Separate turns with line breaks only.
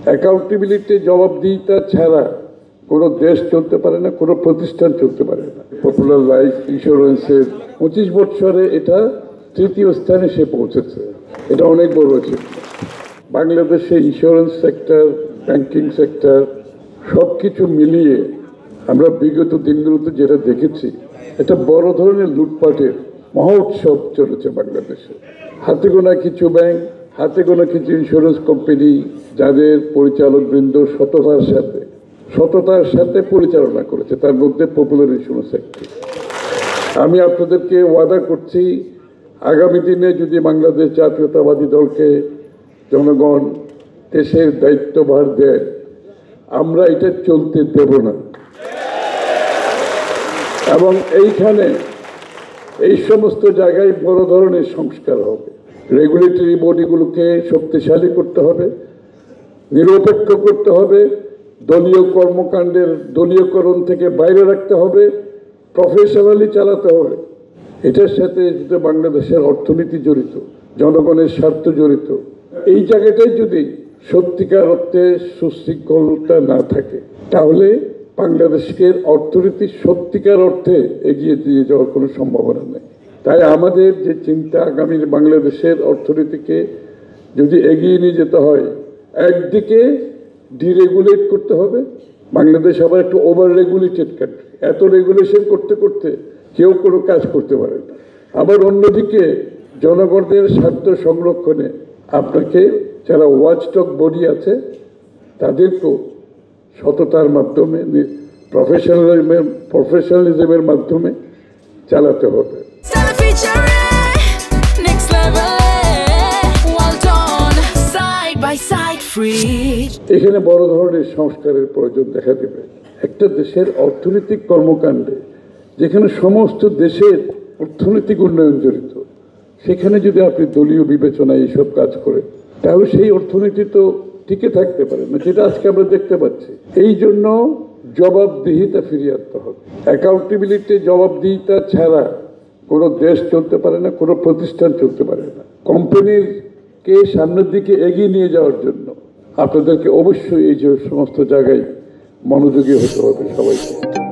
Accountability, জবাবদিহিতা ছাড়া কোনো দেশ চলতে পারে না, কোনো প্রতিষ্ঠান চলতে পারে না। পপুলার লাইফ ইন্স্যুরেন্সের 25 বছরে এটা তৃতীয় স্থানে সে পৌঁছেছে। এটা অনেক বড় ছিল। বাংলাদেশে ইন্স্যুরেন্স সেক্টর, ব্যাংকিং সেক্টর সব কিছু মিলিয়ে আমরা বিগত দিনগুলোতে যেটা দেখেছি, এটা বড় ধরনের লুটপাটের মহোৎসব চলেছে বাংলাদেশে। হাতে গোনা কিছু ব্যাংক, হাতে গোনা কিছু ইন্স্যুরেন্স কোম্পানি যাদের পরিচালকবৃন্দ সততার সাথে পরিচালনা করেছে, তার মধ্যে পপুলার ইন্স্যুরেন্স সেক্টর। আমি আপনাদেরকে ওয়াদা করছি, আগামী দিনে যদি বাংলাদেশ জাতীয়তাবাদী দলকে জনগণ দেশের দায়িত্বভার দেয়, আমরা এটা চলতে দেব না। এবং এইখানে এই সমস্ত জায়গায় বড় ধরনের সংস্কার হবে। রেগুলেটরি বডিগুলোকে শক্তিশালী করতে হবে, নিরপেক্ষ করতে হবে, দলীয় কর্মকাণ্ডের দলীয়করণ থেকে বাইরে রাখতে হবে, প্রফেশনালি চালাতে হবে। এটার সাথে যদি বাংলাদেশের অর্থনীতি জড়িত, জনগণের স্বার্থ জড়িত, এই জায়গাটায় যদি সত্যিকার অর্থে সুশৃঙ্খলতা না থাকে, তাহলে বাংলাদেশের অর্থনীতি সত্যিকার অর্থে এগিয়ে দিয়ে যাওয়ার কোনো সম্ভাবনা নেই। তাই আমাদের যে চিন্তা, আগামীর বাংলাদেশের অর্থনীতিকে যদি এগিয়ে নিয়ে যেতে হয়, একদিকে ডিরেগুলেট করতে হবে। বাংলাদেশ আবার একটু ওভার রেগুলেটেড কান্ট্রি, এত রেগুলেশন করতে করতে কেউ কোনো কাজ করতে পারে না। আবার অন্যদিকে জনগণের স্বার্থ সংরক্ষণে আপনাকে যারা ওয়াচডগ বডি আছে তাদেরকেও সততার মাধ্যমে, প্রফেশনালিজমের মাধ্যমে চালাতে হবে। এখানে বড় ধরনের সংস্কারের প্রয়োজন দেখা দেবে। একটা দেশের অর্থনৈতিক কর্মকাণ্ডে যেখানে সমস্ত দেশের অর্থনৈতিক উন্নয়ন জড়িত, সেখানে যদি আপনি দলীয় বিবেচনায় এইসব কাজ করেন, তাহলে সেই অর্থনীতি তো টিকে থাকতে পারে না, যেটা আজকে আমরা দেখতে পাচ্ছি। এই জন্য জবাবদিহিতা ফিরিয়ে আনতে হবে। অ্যাকাউন্টেবিলিটি, জবাবদিহিতা ছাড়া কোনো দেশ চলতে পারে না, কোনো প্রতিষ্ঠান চলতে পারে না। কোম্পানিকে সামনের দিকে এগিয়ে নিয়ে যাওয়ার জন্য আপনাদেরকে অবশ্যই এই যে সমস্ত জায়গায় মনোযোগী হতে হবে সবাইকে।